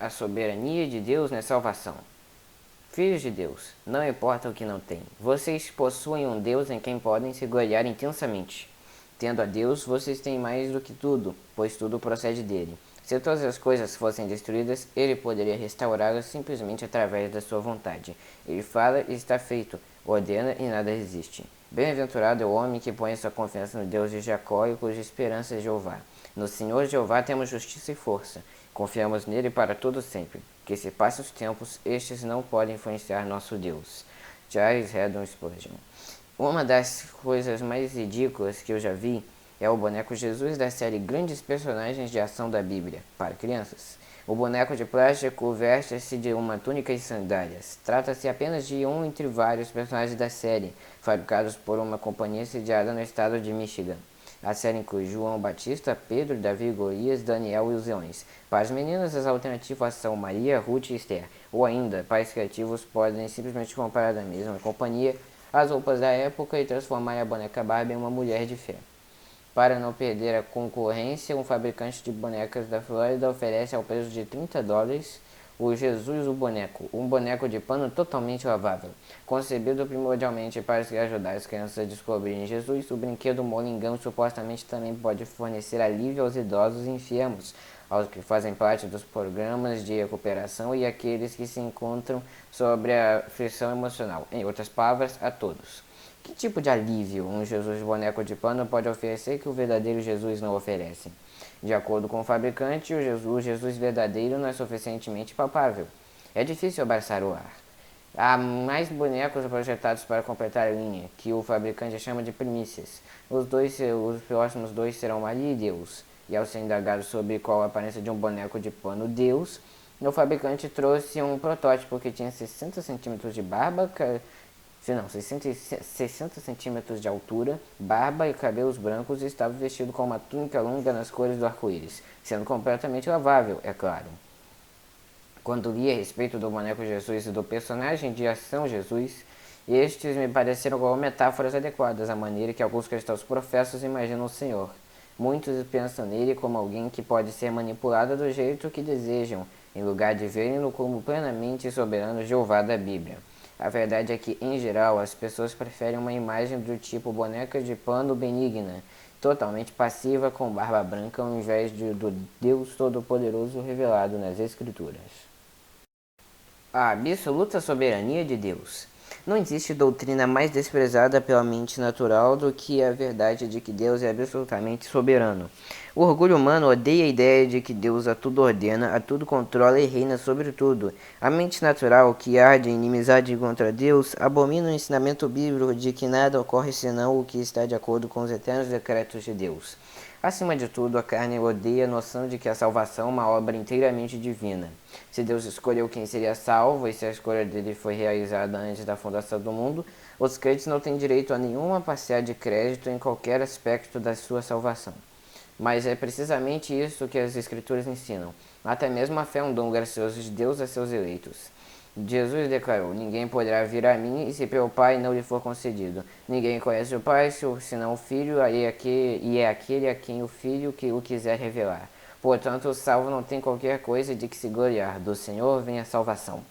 a soberania de Deus na salvação. Filhos de Deus, não importa o que não têm, vocês possuem um Deus em quem podem se gloriar intensamente. Tendo a Deus, vocês têm mais do que tudo, pois tudo procede dele. Se todas as coisas fossem destruídas, ele poderia restaurá-las simplesmente através da sua vontade. Ele fala e está feito, ordena e nada resiste. Bem-aventurado é o homem que põe sua confiança no Deus de Jacó e cuja esperança é Jeová. No Senhor Jeová temos justiça e força. Confiamos nele para todo sempre. Que se passem os tempos, estes não podem influenciar nosso Deus. Charles Haddon Spurgeon. Uma das coisas mais ridículas que eu já vi é o boneco Jesus da série Grandes Personagens de Ação da Bíblia, para crianças. O boneco de plástico veste-se de uma túnica e sandálias. Trata-se apenas de um entre vários personagens da série, fabricados por uma companhia sediada no estado de Michigan. A série inclui João Batista, Pedro, Davi, Golias, Daniel e os leões. Para as meninas, as alternativas são Maria, Ruth e Esther. Ou ainda, pais criativos podem simplesmente comprar da mesma companhia as roupas da época e transformar a boneca Barbie em uma mulher de fé. Para não perder a concorrência, um fabricante de bonecas da Flórida oferece ao preço de $30 o Jesus o Boneco, um boneco de pano totalmente lavável. Concebido primordialmente para ajudar as crianças a descobrirem Jesus, o brinquedo molingão supostamente também pode fornecer alívio aos idosos e enfermos, aos que fazem parte dos programas de recuperação e àqueles que se encontram sobre a aflição emocional. Em outras palavras, a todos. Que tipo de alívio um Jesus boneco de pano pode oferecer que o verdadeiro Jesus não oferece? De acordo com o fabricante, o Jesus verdadeiro não é suficientemente palpável. É difícil abraçar o ar. Há mais bonecos projetados para completar a linha, que o fabricante chama de primícias. Os próximos dois serão Maria e Deus. E ao ser indagado sobre qual a aparência de um boneco de pano Deus, o fabricante trouxe um protótipo que tinha 60 centímetros de barba, 60 centímetros de altura, barba e cabelos brancos e estava vestido com uma túnica longa nas cores do arco-íris, sendo completamente lavável, é claro. Quando li a respeito do boneco Jesus e do personagem de ação Jesus, estes me pareceram como metáforas adequadas à maneira que alguns cristãos professos imaginam o Senhor. Muitos pensam nele como alguém que pode ser manipulado do jeito que desejam, em lugar de verem-no como plenamente soberano Jeová da Bíblia. A verdade é que, em geral, as pessoas preferem uma imagem do tipo boneca de pano benigna, totalmente passiva com barba branca, ao invés do Deus Todo-Poderoso revelado nas Escrituras. A absoluta soberania de Deus. Não existe doutrina mais desprezada pela mente natural do que a verdade de que Deus é absolutamente soberano. O orgulho humano odeia a ideia de que Deus a tudo ordena, a tudo controla e reina sobre tudo. A mente natural, que arde em inimizade contra Deus, abomina o ensinamento bíblico de que nada ocorre senão o que está de acordo com os eternos decretos de Deus. Acima de tudo, a carne odeia a noção de que a salvação é uma obra inteiramente divina. Se Deus escolheu quem seria salvo e se a escolha dele foi realizada antes da fundação do mundo, os crentes não têm direito a nenhuma parcial de crédito em qualquer aspecto da sua salvação. Mas é precisamente isso que as Escrituras ensinam. Até mesmo a fé é um dom gracioso de Deus a seus eleitos. Jesus declarou: ninguém poderá vir a mim se pelo Pai não lhe for concedido. Ninguém conhece o Pai senão o Filho, e é aquele a quem o Filho que o quiser revelar. Portanto, o salvo não tem qualquer coisa de que se gloriar. Do Senhor vem a salvação.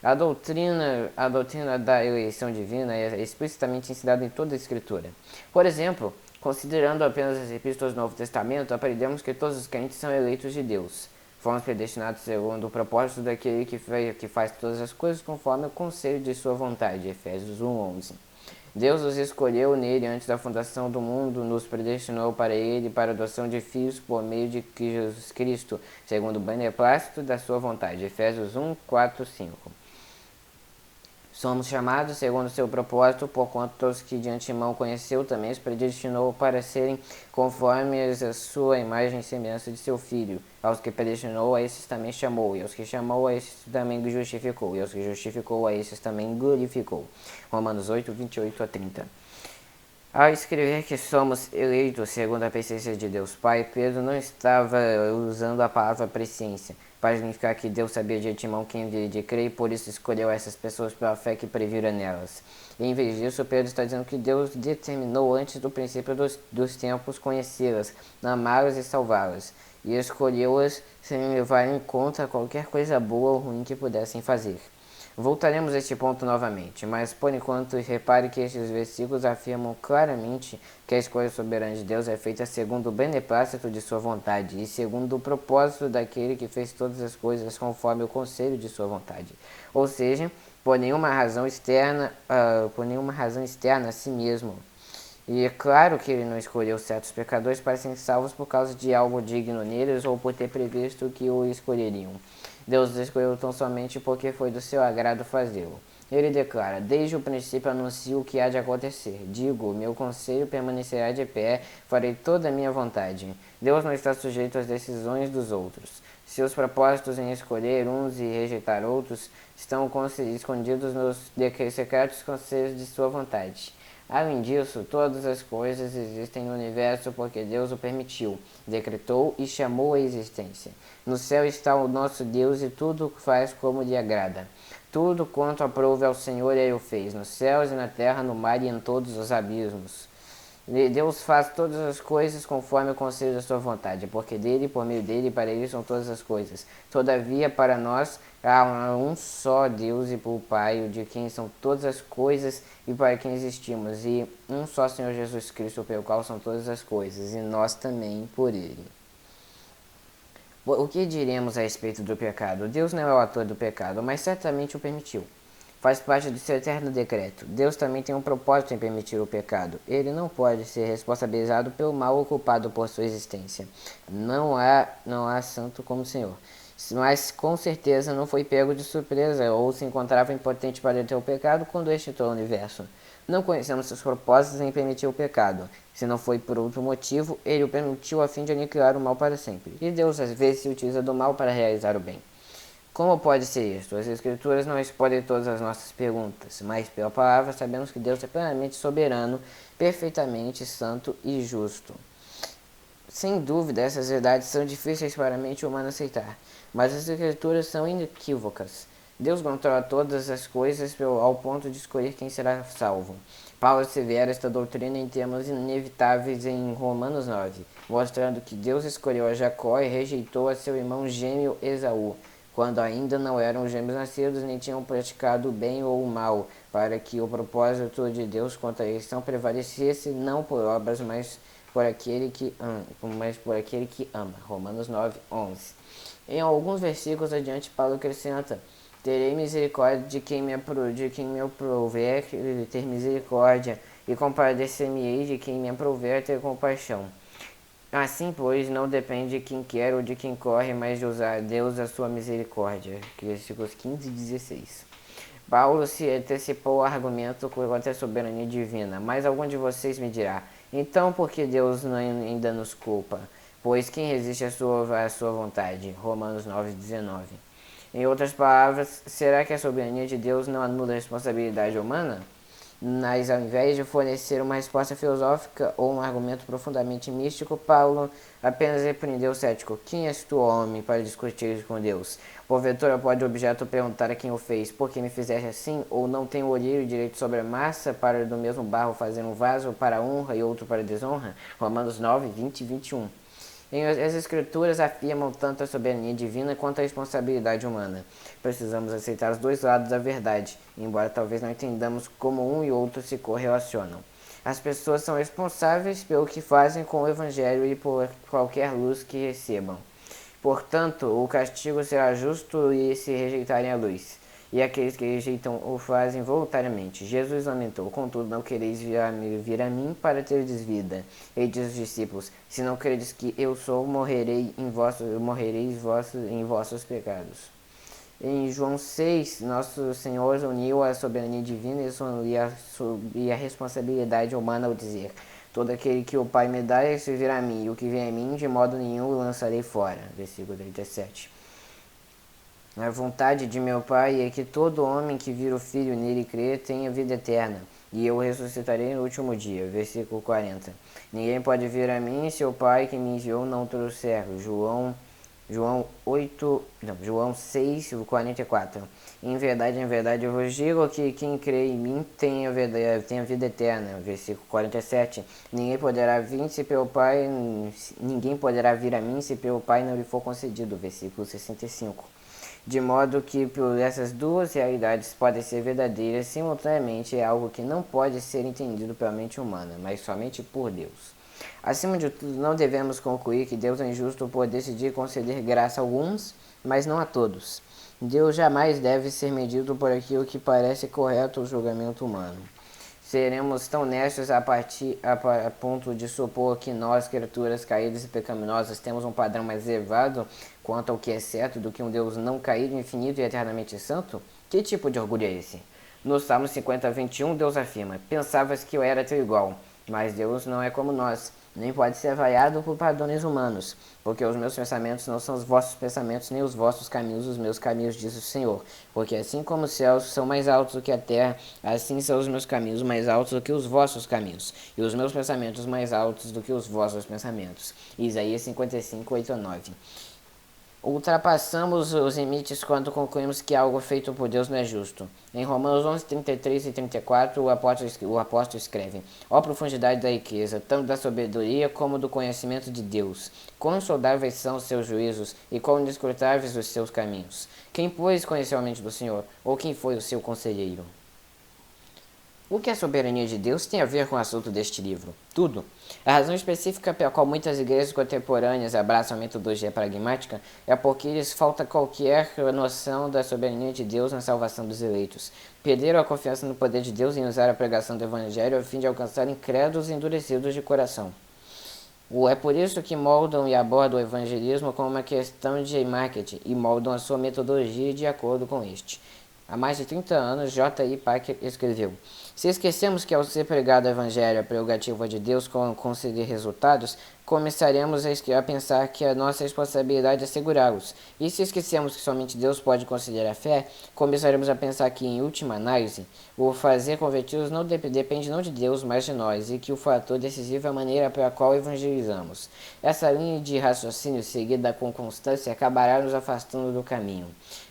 A doutrina da eleição divina é explicitamente ensinada em toda a Escritura. Por exemplo, considerando apenas as epístolas do Novo Testamento, aprendemos que todos os crentes são eleitos de Deus. Fomos predestinados segundo o propósito daquele que faz todas as coisas conforme o conselho de sua vontade. Efésios 1:11. Deus os escolheu nele antes da fundação do mundo, nos predestinou para ele para a adoção de filhos por meio de Jesus Cristo, segundo o beneplácito da sua vontade. Efésios 1:4-5. Somos chamados segundo seu propósito, porquanto os que de antemão conheceu também os predestinou para serem conformes à sua imagem e semelhança de seu Filho. Aos que predestinou, a esses também chamou, e aos que chamou, a esses também justificou, e aos que justificou, a esses também glorificou. Romanos 8:28-30. Ao escrever que somos eleitos segundo a presciência de Deus Pai, Pedro não estava usando a palavra presciência para significar que Deus sabia de antemão quem haveria de crer e por isso escolheu essas pessoas pela fé que previra nelas. E, em vez disso, Pedro está dizendo que Deus determinou antes do princípio dos tempos conhecê-las, amá-las e salvá-las. e escolheu-as sem levar em conta qualquer coisa boa ou ruim que pudessem fazer. Voltaremos a este ponto novamente, mas por enquanto repare que estes versículos afirmam claramente que a escolha soberana de Deus é feita segundo o beneplácito de sua vontade e segundo o propósito daquele que fez todas as coisas conforme o conselho de sua vontade. Ou seja, por nenhuma razão externa a si mesmo. E é claro que ele não escolheu certos pecadores para serem salvos por causa de algo digno neles ou por ter previsto que o escolheriam. Deus os escolheu tão somente porque foi do seu agrado fazê-lo. Ele declara: desde o princípio anuncio o que há de acontecer. Digo, meu conselho permanecerá de pé, farei toda a minha vontade. Deus não está sujeito às decisões dos outros. Seus propósitos em escolher uns e rejeitar outros estão escondidos nos secretos conselhos de sua vontade. Além disso, todas as coisas existem no universo porque Deus o permitiu, decretou e chamou à existência. No céu está o nosso Deus e tudo faz como lhe agrada. Tudo quanto aprove ao Senhor ele o fez, nos céus e na terra, no mar e em todos os abismos. Deus faz todas as coisas conforme o conselho da sua vontade, porque dele, por meio dele e para ele são todas as coisas. Todavia, para nós, há um só Deus e o Pai, de quem são todas as coisas e para quem existimos, e um só Senhor Jesus Cristo, pelo qual são todas as coisas, e nós também por ele. O que diremos a respeito do pecado? Deus não é o autor do pecado, mas certamente o permitiu. Faz parte do seu eterno decreto. Deus também tem um propósito em permitir o pecado. Ele não pode ser responsabilizado pelo mal ocupado por sua existência. Não há santo como o Senhor. Mas com certeza não foi pego de surpresa ou se encontrava impotente para deter o pecado quando este entrou no universo. Não conhecemos seus propósitos em permitir o pecado. Se não foi por outro motivo, ele o permitiu a fim de aniquilar o mal para sempre. E Deus às vezes se utiliza do mal para realizar o bem. Como pode ser isto? As Escrituras não respondem todas as nossas perguntas, mas pela palavra sabemos que Deus é plenamente soberano, perfeitamente santo e justo. Sem dúvida, essas verdades são difíceis para a mente humana aceitar, mas as Escrituras são inequívocas. Deus controla todas as coisas ao ponto de escolher quem será salvo. Paulo assevera esta doutrina em termos inevitáveis em Romanos 9, mostrando que Deus escolheu a Jacó e rejeitou a seu irmão gêmeo Esaú, quando ainda não eram gêmeos nascidos nem tinham praticado o bem ou o mal, para que o propósito de Deus contra a eleição prevalecesse não por obras, mas por aquele que ama. Romanos 9, 11. Em alguns versículos adiante, Paulo acrescenta: terei misericórdia de quem me aprouver ter misericórdia, e compadecer-me-ei de quem me aprouver ter compaixão. Assim, pois, não depende de quem quer ou de quem corre, mas de usar Deus a sua misericórdia. Versículos 15 e 16. Paulo se antecipou ao argumento contra a soberania divina, mas algum de vocês me dirá: então por que Deus ainda nos culpa? Pois quem resiste à sua vontade? Romanos 9, 19. Em outras palavras, será que a soberania de Deus não anula a responsabilidade humana? Mas ao invés de fornecer uma resposta filosófica ou um argumento profundamente místico, Paulo apenas repreendeu o cético: quem és tu, homem, para discutir com Deus? Porventura pode o objeto perguntar a quem o fez: por que me fizeste assim? Ou não tem o olheiro direito sobre a massa para do mesmo barro fazer um vaso para honra e outro para desonra? Romanos 9, 20 e 21. As Escrituras afirmam tanto a soberania divina quanto a responsabilidade humana. Precisamos aceitar os dois lados da verdade, embora talvez não entendamos como um e outro se correlacionam. As pessoas são responsáveis pelo que fazem com o Evangelho e por qualquer luz que recebam. Portanto, o castigo será justo e se rejeitarem a luz. E aqueles que rejeitam o fazem voluntariamente. Jesus lamentou: contudo, não quereis vir a mim para teres vida. Ele diz aos discípulos: se não credes que eu sou, morrereis em vossos pecados. Em João 6, nosso Senhor uniu a soberania divina e a responsabilidade humana ao dizer: todo aquele que o Pai me dá, esse virá a mim, e o que vem a mim, de modo nenhum o lançarei fora. Versículo 37. A vontade de meu Pai é que todo homem que vira o Filho nele crê tenha vida eterna, e eu o ressuscitarei no último dia. Versículo 40. Ninguém pode vir a mim se o Pai que me enviou não trouxer. João João 6, 44. Em verdade, eu vos digo que quem crê em mim tem a vida eterna. Versículo 47. Ninguém poderá vir a mim se pelo Pai não lhe for concedido. Versículo 65. De modo que por essas duas realidades podem ser verdadeiras simultaneamente, é algo que não pode ser entendido pela mente humana, mas somente por Deus. Acima de tudo, não devemos concluir que Deus é injusto por decidir conceder graça a alguns, mas não a todos. Deus jamais deve ser medido por aquilo que parece correto ao julgamento humano. Seremos tão nestos a ponto de supor que nós, criaturas caídas e pecaminosas, temos um padrão mais elevado quanto ao que é certo do que um Deus não caído, infinito e eternamente santo? Que tipo de orgulho é esse? No Salmo 50, 21, Deus afirma: Pensavas que eu era teu igual, mas Deus não é como nós, nem pode ser avaliado por padrões humanos, porque os meus pensamentos não são os vossos pensamentos, nem os vossos caminhos os meus caminhos, diz o Senhor. Porque assim como os céus são mais altos do que a terra, assim são os meus caminhos mais altos do que os vossos caminhos, e os meus pensamentos mais altos do que os vossos pensamentos. Isaías 55, 8 a 9. Ultrapassamos os limites quando concluímos que algo feito por Deus não é justo. Em Romanos 11, 33 e 34, o apóstolo escreve: Ó profundidade da riqueza, tanto da sabedoria como do conhecimento de Deus. Quão insondáveis são os seus juízos e quão inescrutáveis os seus caminhos. Quem, pois, conheceu a mente do Senhor? Ou quem foi o seu conselheiro? O que a soberania de Deus tem a ver com o assunto deste livro? Tudo. A razão específica pela qual muitas igrejas contemporâneas abraçam a metodologia pragmática é porque lhes falta qualquer noção da soberania de Deus na salvação dos eleitos. Perderam a confiança no poder de Deus em usar a pregação do Evangelho a fim de alcançar incrédulos endurecidos de coração. É por isso que moldam e abordam o evangelismo como uma questão de marketing e moldam a sua metodologia de acordo com este. Há mais de 30 anos, J.I. Packer escreveu: Se esquecemos que ao ser pregado o Evangelho a prerrogativa de Deus conceder resultados, começaremos a pensar que a nossa responsabilidade é segurá-los. E se esquecemos que somente Deus pode conceder a fé, começaremos a pensar que, em última análise, o fazer convertidos não depende não de Deus, mas de nós, e que o fator decisivo é a maneira pela qual evangelizamos. Essa linha de raciocínio seguida com constância acabará nos afastando do caminho.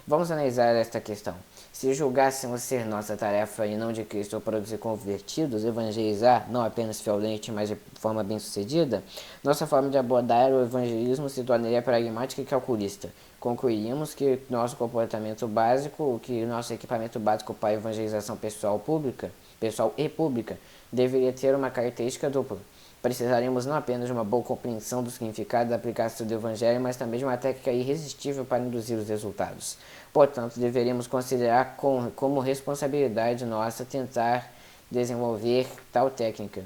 Vamos analisar esta questão. Se julgássemos ser nossa tarefa e não de Cristo produzir convertidos, evangelizar, não apenas fielmente, mas de forma bem-sucedida, nossa forma de abordar o evangelismo se tornaria pragmática e calculista. Concluiríamos que nosso comportamento básico, que nosso equipamento básico para a evangelização pessoal e pública, deveria ter uma característica dupla. Precisaríamos não apenas de uma boa compreensão do significado da aplicação do Evangelho, mas também de uma técnica irresistível para induzir os resultados. Portanto, deveríamos considerar como responsabilidade nossa tentar desenvolver tal técnica.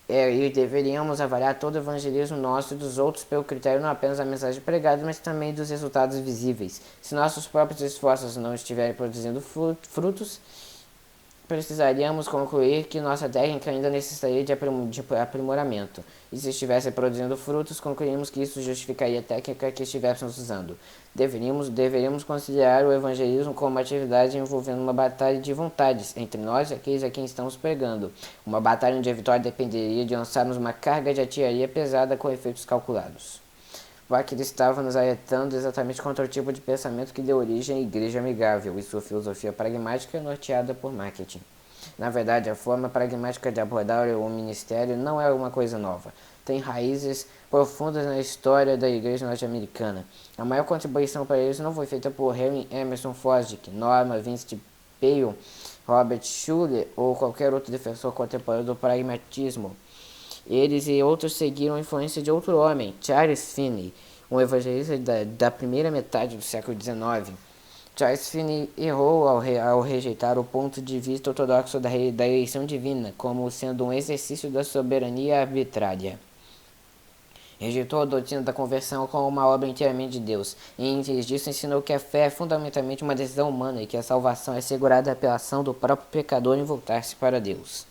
E deveríamos avaliar todo o evangelismo nosso e dos outros pelo critério não apenas da mensagem pregada, mas também dos resultados visíveis. Se nossos próprios esforços não estiverem produzindo frutos, precisaríamos concluir que nossa técnica ainda necessitaria de aprimoramento. E se estivesse produzindo frutos, concluímos que isso justificaria a técnica que estivéssemos usando. Deveríamos considerar o evangelismo como uma atividade envolvendo uma batalha de vontades entre nós e aqueles a quem estamos pregando. Uma batalha onde a vitória dependeria de lançarmos uma carga de artilharia pesada com efeitos calculados. Wacker estava nos alertando exatamente contra o tipo de pensamento que deu origem à Igreja Amigável e sua filosofia pragmática norteada por marketing. Na verdade, a forma pragmática de abordar o ministério não é uma coisa nova. Tem raízes profundas na história da Igreja norte-americana. A maior contribuição para isso não foi feita por Henry Emerson Fosdick, Norman Vincent Peale, Robert Schuller ou qualquer outro defensor contemporâneo do pragmatismo. Eles e outros seguiram a influência de outro homem, Charles Finney, um evangelista da primeira metade do século XIX. Charles Finney errou ao rejeitar o ponto de vista ortodoxo da eleição divina como sendo um exercício da soberania arbitrária. Rejeitou a doutrina da conversão como uma obra inteiramente de Deus, e em vez disso ensinou que a fé é fundamentalmente uma decisão humana e que a salvação é assegurada pela ação do próprio pecador em voltar-se para Deus.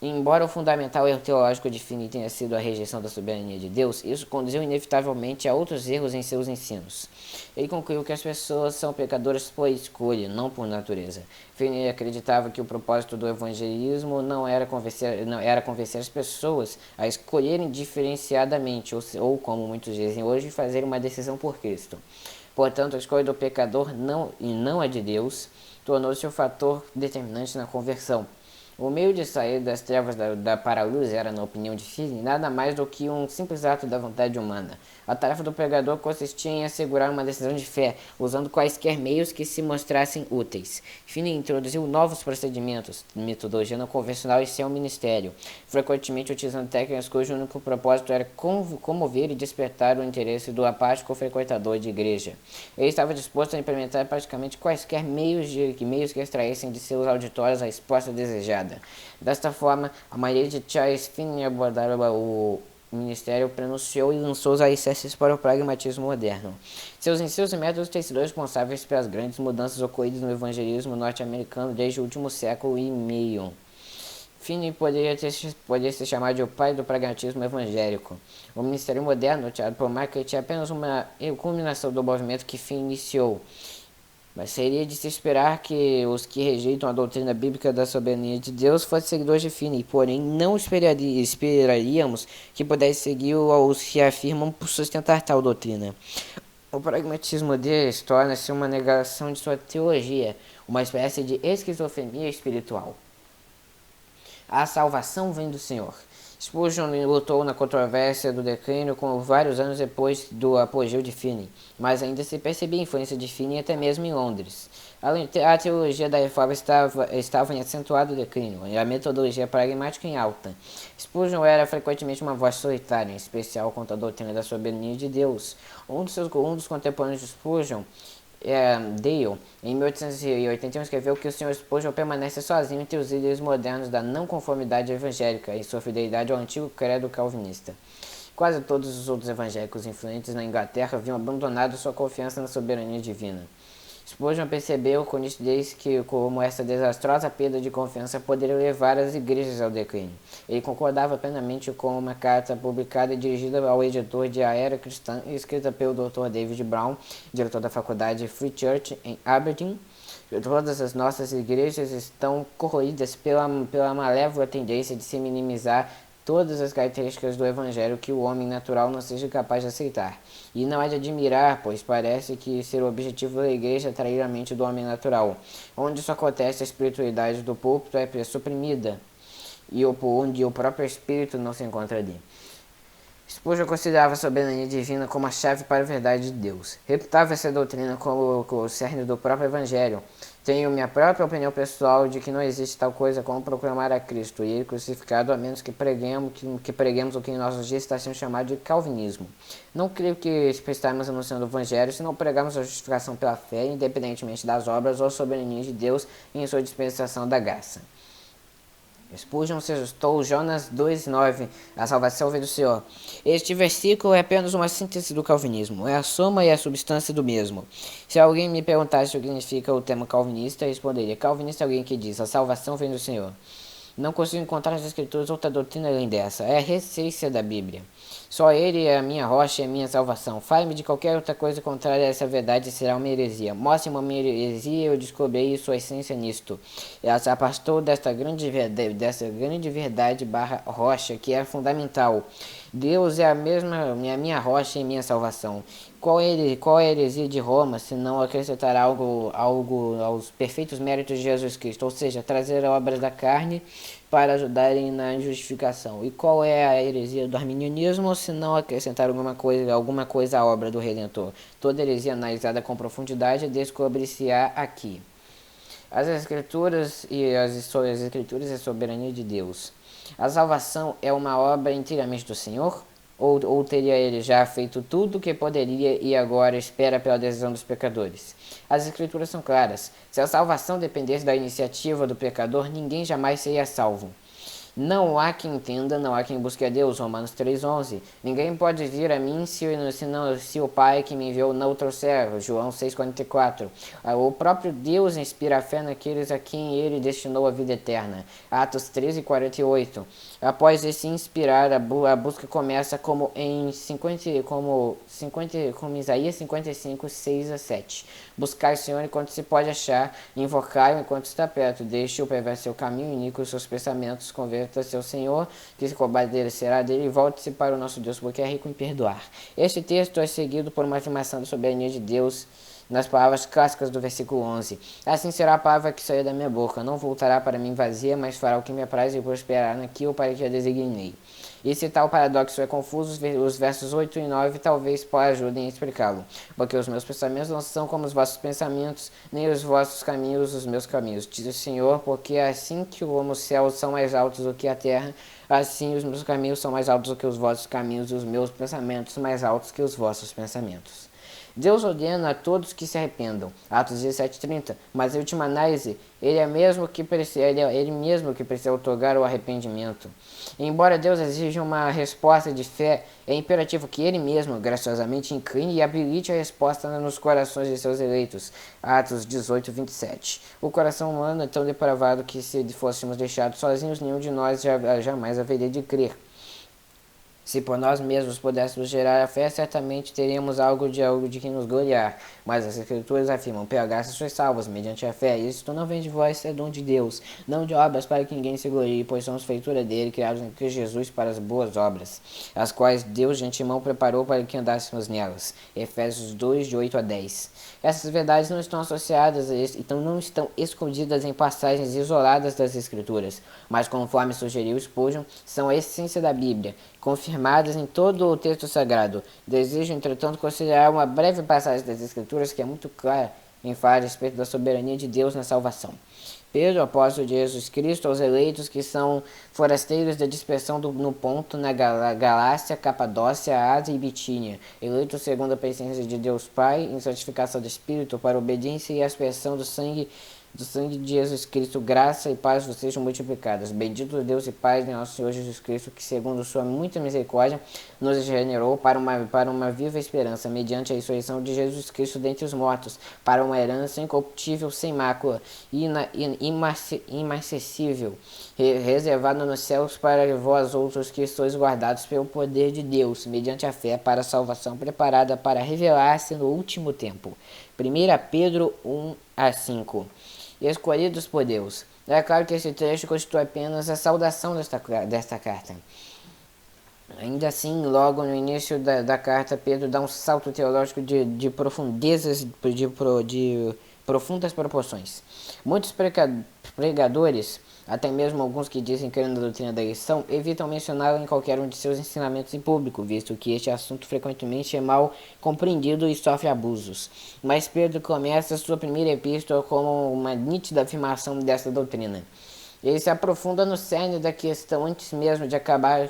Embora o fundamental erro teológico de Finney tenha sido a rejeição da soberania de Deus, isso conduziu inevitavelmente a outros erros em seus ensinos. Ele concluiu que as pessoas são pecadoras por escolha, não por natureza. Finney acreditava que o propósito do evangelismo não era convencer as pessoas a escolherem diferenciadamente, ou como muitos dizem hoje, fazer uma decisão por Cristo. Portanto, a escolha do pecador e não a de Deus tornou-se o fator determinante na conversão. O meio de sair das trevas para a luz era, na opinião de Finney, nada mais do que um simples ato da vontade humana. A tarefa do pregador consistia em assegurar uma decisão de fé, usando quaisquer meios que se mostrassem úteis. Finney introduziu novos procedimentos, metodologia não convencional em seu ministério, frequentemente utilizando técnicas cujo único propósito era comover e despertar o interesse do apático frequentador de igreja. Ele estava disposto a implementar praticamente quaisquer meios que extraíssem de seus auditórios a resposta desejada. Desta forma, a maneira de Charles Finney abordar o ministério pronunciou e lançou os alicerces para o pragmatismo moderno. Seus ensinos e métodos têm sido responsáveis pelas grandes mudanças ocorridas no evangelismo norte-americano desde o último século e meio. Finney poderia ser chamado de o pai do pragmatismo evangélico. O ministério moderno, tirado por Marquette, é apenas uma culminação do movimento que Finney iniciou. Mas seria de se esperar que os que rejeitam a doutrina bíblica da soberania de Deus fossem seguidores de Finney, porém não esperaríamos que pudessem seguir os que afirmam sustentar tal doutrina. O pragmatismo deles torna-se uma negação de sua teologia, uma espécie de esquizofrenia espiritual. A salvação vem do Senhor. Spurgeon lutou na controvérsia do declínio vários anos depois do apogeu de Finney, mas ainda se percebia a influência de Finney até mesmo em Londres. A teologia da reforma estava em acentuado declínio e a metodologia pragmática em alta. Spurgeon era frequentemente uma voz solitária, em especial contra a doutrina da soberania de Deus. Um dos contemporâneos de Spurgeon, Dale, em 1881, escreveu que o Sr. Spurgeon permanece sozinho entre os líderes modernos da não conformidade evangélica e sua fidelidade ao antigo credo calvinista. Quase todos os outros evangélicos influentes na Inglaterra haviam abandonado sua confiança na soberania divina. Spurgeon percebeu com nitidez como essa desastrosa perda de confiança poderia levar as igrejas ao declínio. Ele concordava plenamente com uma carta publicada e dirigida ao editor de A Era Cristã, escrita pelo Dr. David Brown, diretor da faculdade Free Church em Aberdeen. Todas as nossas igrejas estão corroídas pela malévola tendência de se minimizar todas as características do Evangelho que o homem natural não seja capaz de aceitar. E não é de admirar, pois parece que ser o objetivo da igreja atrair a mente do homem natural. Onde isso acontece, a espiritualidade do púlpito é suprimida, e onde o próprio espírito não se encontra ali. Spurgeon considerava a soberania divina como a chave para a verdade de Deus. Reputava essa doutrina como o cerne do próprio Evangelho. Tenho minha própria opinião pessoal de que não existe tal coisa como proclamar a Cristo e Ele crucificado, a menos que preguemos o que em nossos dias está sendo chamado de calvinismo. Não creio que estarmos anunciando o Evangelho se não pregarmos a justificação pela fé, independentemente das obras ou soberania de Deus em sua dispensação da graça. Spurgeon se ajustou Jonas 2,9, a salvação vem do Senhor. Este versículo é apenas uma síntese do calvinismo, é a soma e a substância do mesmo. Se alguém me perguntasse o que significa o termo calvinista, eu responderia: calvinista é alguém que diz, a salvação vem do Senhor. Não consigo encontrar nas escrituras outra doutrina além dessa, é a essência da Bíblia. Só ele é a minha rocha e a minha salvação. Fale-me de qualquer outra coisa contrária a essa verdade e será uma heresia. Mostre-me uma heresia e eu descobri sua essência nisto. Ela se afastou dessa grande verdade barra rocha que é fundamental. Deus é a minha rocha e minha salvação. Qual é a heresia de Roma, se não acrescentar algo aos perfeitos méritos de Jesus Cristo, ou seja, trazer obras da carne para ajudarem na justificação? E qual é a heresia do arminianismo, se não acrescentar alguma coisa à obra do Redentor? Toda heresia analisada com profundidade descobre-se-á aqui. As Escrituras e a soberania de Deus. A salvação é uma obra inteiramente do Senhor? Ou teria ele já feito tudo o que poderia e agora espera pela decisão dos pecadores? As Escrituras são claras. Se a salvação dependesse da iniciativa do pecador, ninguém jamais seria salvo. Não há quem entenda, não há quem busque a Deus. Romanos 3,11. Ninguém pode vir a mim se o Pai que me enviou não o trouxer. João 6,44. O próprio Deus inspira a fé naqueles a quem ele destinou a vida eterna. Atos 13,48. Após esse inspirar, a busca começa como Isaías 55, 6 a 7. Buscar o Senhor enquanto se pode achar, invocar-o enquanto está perto. Deixe-o perverter seu caminho, iníquo os seus pensamentos, converta-se ao Senhor, que se compadecerá dele, e volte-se para o nosso Deus, porque é rico em perdoar. Este texto é seguido por uma afirmação da soberania de Deus nas palavras clássicas do versículo 11. Assim será a palavra que sair da minha boca. Não voltará para mim vazia, mas fará o que me apraz e prosperará naquilo para que a designei. E se tal paradoxo é confuso, os versos 8 e 9 talvez ajudem a explicá-lo. Porque os meus pensamentos não são como os vossos pensamentos, nem os vossos caminhos os meus caminhos. Diz o Senhor, porque assim que como os céus são mais altos do que a terra, assim os meus caminhos são mais altos do que os vossos caminhos, e os meus pensamentos mais altos que os vossos pensamentos. Deus ordena a todos que se arrependam. Atos 17:30. Mas em última análise, ele mesmo que precisa otorgar o arrependimento. Embora Deus exija uma resposta de fé, é imperativo que ele mesmo, graciosamente, incline e habilite a resposta nos corações de seus eleitos. Atos 18:27. O coração humano é tão depravado que, se fôssemos deixados sozinhos, nenhum de nós jamais haveria de crer. Se por nós mesmos pudéssemos gerar a fé, certamente teríamos algo de que nos gloriar. Mas as Escrituras afirmam: pela graça sois salvos, mediante a fé. Isto não vem de vós, é dom de Deus, não de obras para que ninguém se glorie, pois somos feitura dele, criados em Cristo Jesus para as boas obras, as quais Deus de antemão preparou para que andássemos nelas. Efésios 2, de 8 a 10. Essas verdades não estão associadas então não estão escondidas em passagens isoladas das Escrituras, mas, conforme sugeriu Spurgeon, são a essência da Bíblia, confirmadas em todo o texto sagrado. Desejo, entretanto, considerar uma breve passagem das Escrituras que é muito clara em falar a respeito da soberania de Deus na salvação. Pedro, apóstolo de Jesus Cristo, aos eleitos que são forasteiros da dispersão no Ponto, na Galácia, Capadócia, Ásia e Bitínia, eleitos segundo a presciência de Deus Pai, em santificação do Espírito, para obediência e aspersão do sangue de Jesus Cristo, graça e paz vos sejam multiplicadas. Bendito Deus e Pai de nosso Senhor Jesus Cristo, que segundo sua muita misericórdia nos regenerou para uma viva esperança, mediante a ressurreição de Jesus Cristo dentre os mortos, para uma herança incorruptível, sem mácula, imarcessível, reservada nos céus para vós outros que sois guardados pelo poder de Deus, mediante a fé, para a salvação preparada para revelar-se no último tempo. 1 Pedro 1 a 5. Escolhidos por Deus. É claro que esse trecho constitui apenas a saudação desta carta. Ainda assim, logo no início da carta, Pedro dá um salto teológico de profundezas, de profundas proporções. Muitos pregadores, até mesmo alguns que dizem crer na doutrina da eleição, evitam mencioná-lo em qualquer um de seus ensinamentos em público, visto que este assunto frequentemente é mal compreendido e sofre abusos. Mas Pedro começa sua primeira epístola com uma nítida afirmação dessa doutrina. Ele se aprofunda no cerne da questão antes mesmo de acabar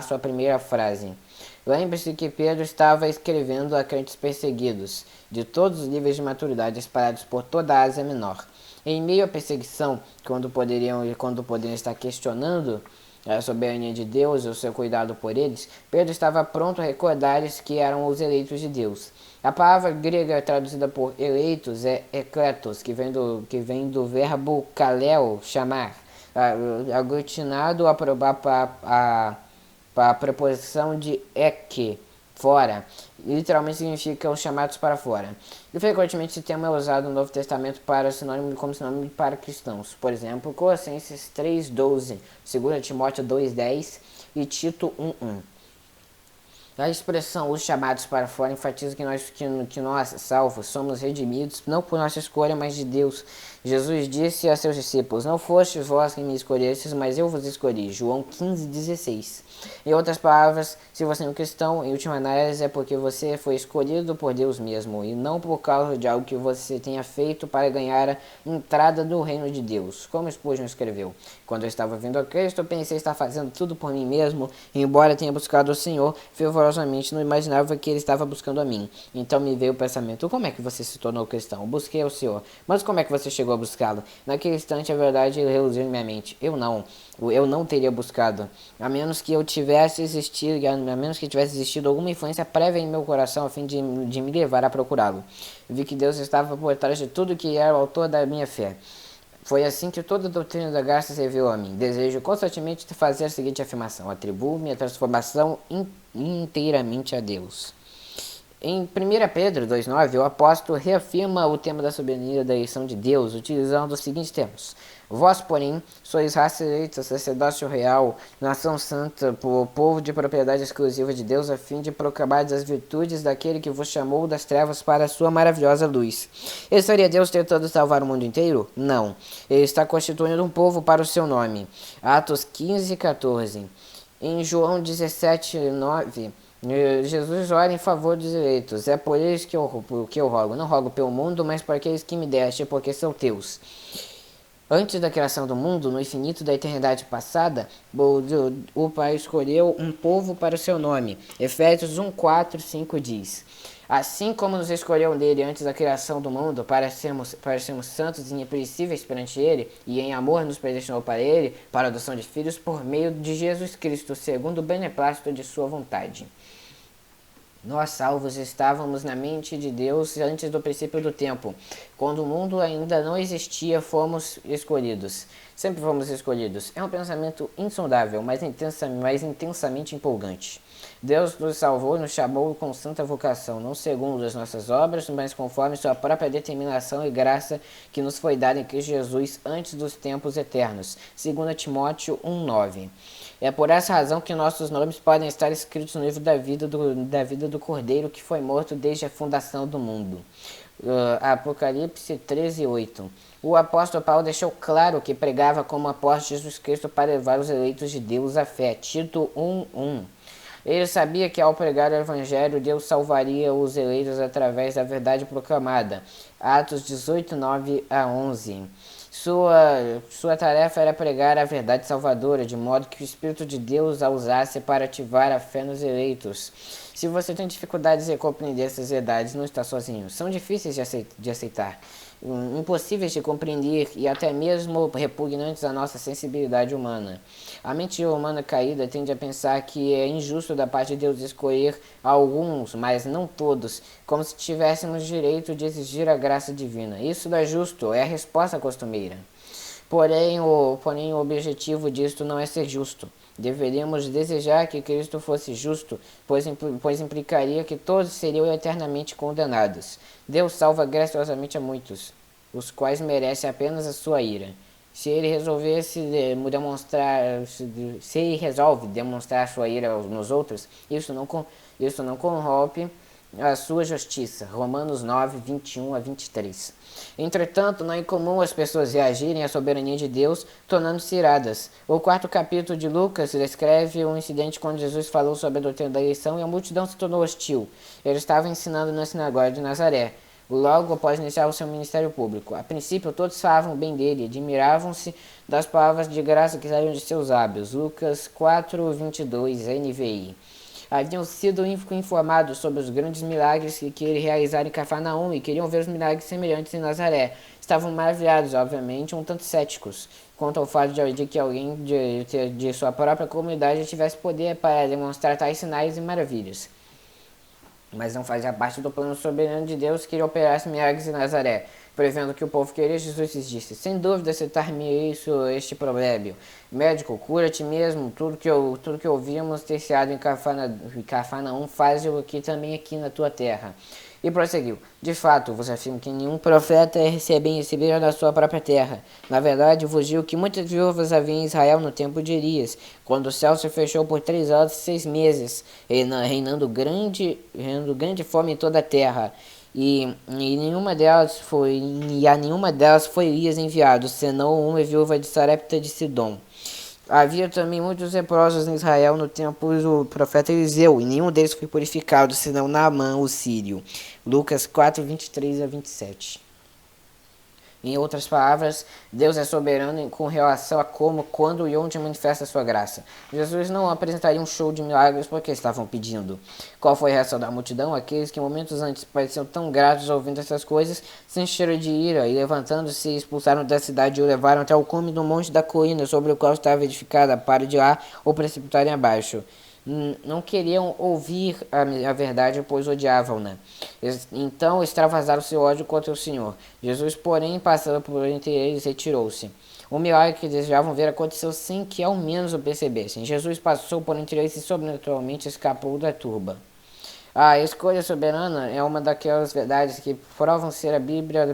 sua primeira frase. Lembre-se que Pedro estava escrevendo a crentes perseguidos, de todos os níveis de maturidade espalhados por toda a Ásia Menor. Em meio à perseguição, quando poderiam estar questionando a soberania de Deus e o seu cuidado por eles, Pedro estava pronto a recordar-lhes que eram os eleitos de Deus. A palavra grega traduzida por eleitos é ekletos, que vem do verbo kaleo, chamar, aglutinado para a preposição de ek, fora. Literalmente significa os chamados para fora. E frequentemente esse termo é usado no Novo Testamento como sinônimo para cristãos. Por exemplo, Colossenses 3:12, 2 Timóteo 2:10 e Tito 1:1. A expressão os chamados para fora enfatiza que nós, salvos, somos redimidos não por nossa escolha, mas de Deus. Jesus disse a seus discípulos: não fostes vós quem me escolhestes, mas eu vos escolhi. João 15:16. Em outras palavras, se você é um cristão, em última análise, é porque você foi escolhido por Deus mesmo, e não por causa de algo que você tenha feito para ganhar a entrada no reino de Deus. Como Spurgeon escreveu: quando eu estava vindo a Cristo, eu pensei estar fazendo tudo por mim mesmo, e embora tenha buscado o Senhor, fervorosamente não imaginava que Ele estava buscando a mim. Então me veio o pensamento: como é que você se tornou cristão? Busquei o Senhor. Mas como é que você chegou chegou a buscá-lo. Naquele instante a verdade reluziu em minha mente. Eu não teria buscado, a menos que tivesse existido alguma influência prévia em meu coração a fim de me levar a procurá-lo. Vi que Deus estava por trás de tudo que era o autor da minha fé. Foi assim que toda a doutrina da graça se revelou a mim. Desejo constantemente fazer a seguinte afirmação: atribuo minha transformação inteiramente a Deus. Em 1 Pedro 2,9, o apóstolo reafirma o tema da soberania da eleição de Deus, utilizando os seguintes termos: vós, porém, sois raça eleita, sacerdócio real, nação santa, povo de propriedade exclusiva de Deus, a fim de proclamar as virtudes daquele que vos chamou das trevas para a sua maravilhosa luz. Estaria Deus tentando salvar o mundo inteiro? Não. Ele está constituindo um povo para o seu nome. Atos 15:14. Em João 17:9, Jesus ora em favor dos eleitos. É por eles que eu rogo. Não rogo pelo mundo, mas por aqueles que me deste, porque são teus. Antes da criação do mundo, no infinito da eternidade passada, o Pai escolheu um povo para o seu nome. Efésios 1:4-5 diz: assim como nos escolheu nele antes da criação do mundo, para sermos santos e irrepreensíveis perante ele, e em amor nos predestinou para ele, para a adoção de filhos, por meio de Jesus Cristo, segundo o beneplácito de sua vontade. Nós, salvos, estávamos na mente de Deus antes do princípio do tempo. Quando o mundo ainda não existia, fomos escolhidos. Sempre fomos escolhidos. É um pensamento insondável, mas intensamente empolgante. Deus nos salvou e nos chamou com santa vocação, não segundo as nossas obras, mas conforme sua própria determinação e graça que nos foi dada em Cristo Jesus antes dos tempos eternos. 2 Timóteo 1:9. É por essa razão que nossos nomes podem estar escritos no livro da vida do Cordeiro que foi morto desde a fundação do mundo. Apocalipse 13:8. O apóstolo Paulo deixou claro que pregava como apóstolo de Jesus Cristo para levar os eleitos de Deus à fé. Tito 1:1. Ele sabia que ao pregar o evangelho, Deus salvaria os eleitos através da verdade proclamada. Atos 18:9-11. Sua tarefa era pregar a verdade salvadora, de modo que o Espírito de Deus a usasse para ativar a fé nos eleitos. Se você tem dificuldades em compreender essas verdades, não está sozinho. São difíceis de aceitar, impossíveis de compreender e até mesmo repugnantes à nossa sensibilidade humana. A mente humana caída tende a pensar que é injusto da parte de Deus escolher alguns, mas não todos, como se tivéssemos direito de exigir a graça divina. Isso não é justo, é a resposta costumeira. Porém, o objetivo disto não é ser justo. Deveríamos desejar que Cristo fosse justo, pois implicaria que todos seriam eternamente condenados. Deus salva graciosamente a muitos, os quais merecem apenas a sua ira. Se ele resolve demonstrar sua ira nos outros, isso não corrompe a sua justiça. Romanos 9:21-23. Entretanto, não é incomum as pessoas reagirem à soberania de Deus, tornando-se iradas. O 4º capítulo de Lucas descreve um incidente quando Jesus falou sobre a doutrina da eleição e a multidão se tornou hostil. Ele estava ensinando na sinagoga de Nazaré, logo após iniciar o seu ministério público. A princípio, todos falavam bem dele e admiravam-se das palavras de graça que saíam de seus lábios. Lucas 4:22, NVI. Haviam sido informados sobre os grandes milagres que ele realizara em Cafarnaum e queriam ver os milagres semelhantes em Nazaré. Estavam maravilhados, obviamente, um tanto céticos, quanto ao fato de que alguém de sua própria comunidade tivesse poder para demonstrar tais sinais e maravilhas. Mas não fazia parte do plano soberano de Deus que ele operasse milagres em Nazaré, prevendo que o povo queria. Jesus lhes disse: sem dúvida citar-me este provérbio: médico, cura-te mesmo, tudo que ouvimos ter siado em Cafarnaum, faz-o aqui também aqui na tua terra. E prosseguiu: de fato, vos afirmo que nenhum profeta é recebido na sua própria terra. Na verdade, vos digo que muitas viúvas havia em Israel no tempo de Elias, quando o céu se fechou por 3 anos e 6 meses, reinando grande fome em toda a terra. E a nenhuma delas foi Elias enviado, senão uma viúva de Sarepta de Sidom. Havia também muitos leprosos em Israel no tempo do profeta Eliseu, e nenhum deles foi purificado, senão Naamã, o sírio. Lucas 4:23-27. Em outras palavras, Deus é soberano com relação a como, quando e onde manifesta a sua graça. Jesus não apresentaria um show de milagres porque estavam pedindo. Qual foi a reação da multidão? Aqueles que momentos antes pareciam tão gratos ouvindo essas coisas se encheram de ira e, levantando-se, expulsaram da cidade e o levaram até o cume do monte da colina sobre o qual estava edificada, para de lá o precipitarem abaixo. Não queriam ouvir a verdade, pois odiavam-na. Então extravasaram seu ódio contra o Senhor. Jesus, porém, passando por entre eles, retirou-se. O milagre que desejavam ver aconteceu sem que ao menos o percebessem. Jesus passou por entre eles e sobrenaturalmente escapou da turba. A escolha soberana é uma daquelas verdades que provam ser a Bíblia,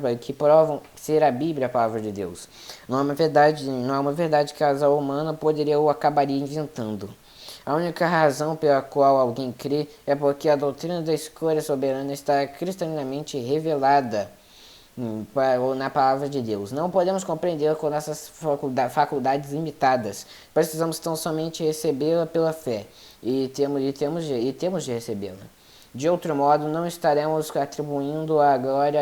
a palavra de Deus. Não é uma verdade que a razão humana poderia ou acabaria inventando. A única razão pela qual alguém crê é porque a doutrina da escolha soberana está cristalinamente revelada na palavra de Deus. Não podemos compreendê-la com nossas faculdades limitadas. Precisamos tão somente recebê-la pela fé e temos de recebê-la. De outro modo, não estaremos atribuindo a glória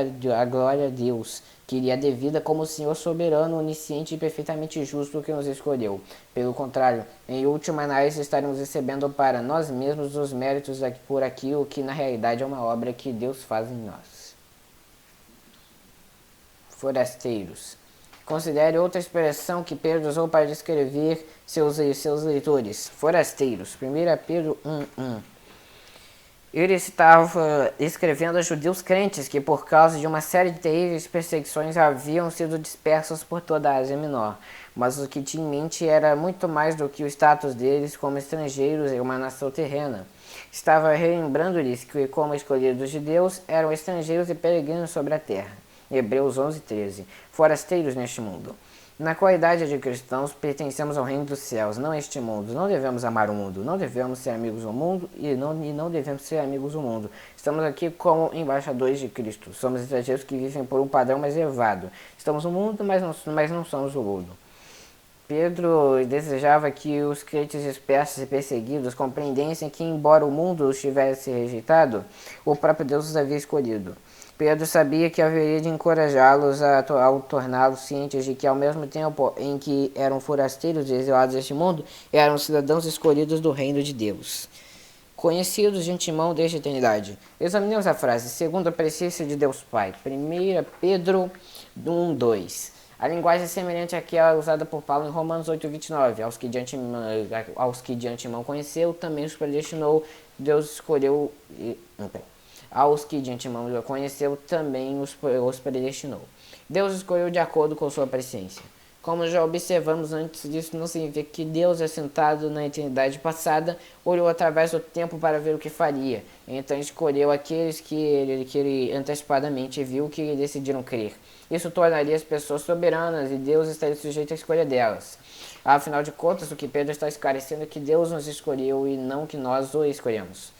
a Deus, que lhe é devida como o Senhor soberano, onisciente e perfeitamente justo que nos escolheu. Pelo contrário, em última análise, estaremos recebendo para nós mesmos os méritos por aquilo que na realidade é uma obra que Deus faz em nós. Forasteiros. Considere outra expressão que Pedro usou para descrever seus leitores. Forasteiros. 1 Pedro 1:1. Ele estava escrevendo a judeus crentes que, por causa de uma série de terríveis perseguições, haviam sido dispersos por toda a Ásia Menor. Mas o que tinha em mente era muito mais do que o status deles como estrangeiros em uma nação terrena. Estava relembrando-lhes que, como escolhidos de Deus, eram estrangeiros e peregrinos sobre a terra. Hebreus 11:13. Forasteiros neste mundo. Na qualidade de cristãos, pertencemos ao reino dos céus, não a este mundo. Não devemos amar o mundo, não devemos ser amigos do mundo e não devemos ser amigos do mundo. Estamos aqui como embaixadores de Cristo. Somos estrangeiros que vivem por um padrão mais elevado. Estamos no mundo, mas não somos o mundo. Pedro desejava que os crentes dispersos e perseguidos compreendessem que, embora o mundo os tivesse rejeitado, o próprio Deus os havia escolhido. Pedro sabia que haveria de encorajá-los ao torná-los cientes de que, ao mesmo tempo em que eram forasteiros e exilados deste mundo, eram cidadãos escolhidos do reino de Deus, conhecidos de antemão desde a eternidade. Examinemos a frase, segundo a presciência de Deus Pai. 1 Pedro 1:2. A linguagem é semelhante àquela usada por Paulo em Romanos 8:29. Aos que de antemão conheceu, também os predestinou, Deus escolheu... Aos que de antemão conheceu, também os predestinou. Deus escolheu de acordo com sua presciência. Como já observamos antes, disso não significa que Deus, assentado na eternidade passada, olhou através do tempo para ver o que faria. Então escolheu aqueles que ele antecipadamente viu que decidiram crer. Isso tornaria as pessoas soberanas e Deus estaria sujeito à escolha delas. Afinal de contas, o que Pedro está esclarecendo é que Deus nos escolheu e não que nós o escolhemos.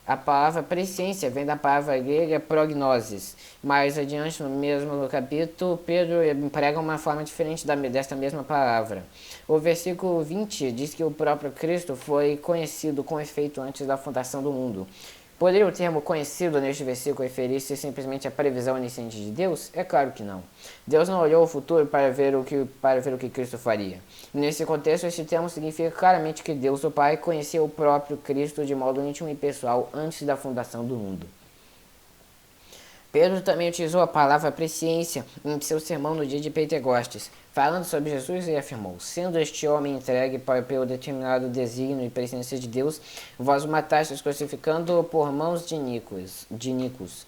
A palavra presciência vem da palavra grega prognosis. Mais adiante, no mesmo capítulo, Pedro emprega uma forma diferente desta mesma palavra. O versículo 20 diz que o próprio Cristo foi conhecido com efeito antes da fundação do mundo. Poderia o termo conhecido neste versículo referir-se simplesmente à previsão onisciente de Deus? É claro que não. Deus não olhou o futuro para ver o que Cristo faria. Nesse contexto, este termo significa claramente que Deus, o Pai, conhecia o próprio Cristo de modo íntimo e pessoal antes da fundação do mundo. Pedro também utilizou a palavra presciência em seu sermão no dia de Pentecostes. Falando sobre Jesus, ele afirmou, sendo este homem entregue pelo determinado desígnio e presciência de Deus, vós o matastes crucificando-o por mãos de iníquos.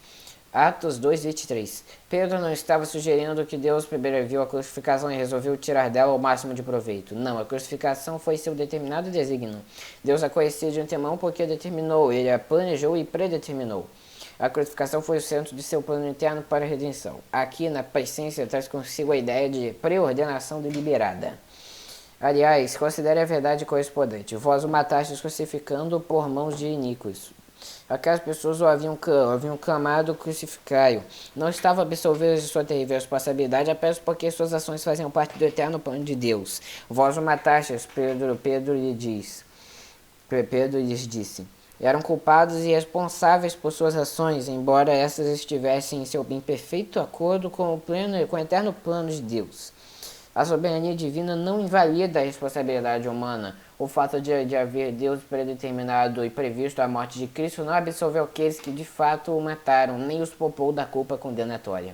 Atos 2:23. Pedro não estava sugerindo que Deus primeiro viu a crucificação e resolveu tirar dela o máximo de proveito. Não, a crucificação foi seu determinado desígnio. Deus a conhecia de antemão porque a determinou, ele a planejou e predeterminou. A crucificação foi o centro de seu plano interno para a redenção. Aqui, na presciência, traz consigo a ideia de preordenação deliberada. Aliás, considere a verdade correspondente. Vós o matastes crucificando por mãos de iníquos. Aquelas pessoas o haviam clamado crucificai-o. Não estavam absolvidas de sua terrível responsabilidade apenas porque suas ações faziam parte do eterno plano de Deus. Vós o matastes, Pedro lhes disse. Eram culpados e responsáveis por suas ações, embora essas estivessem em seu imperfeito acordo com com o eterno plano de Deus. A soberania divina não invalida a responsabilidade humana. O fato de haver Deus predeterminado e previsto a morte de Cristo não absolveu aqueles que de fato o mataram, nem os poupou da culpa condenatória.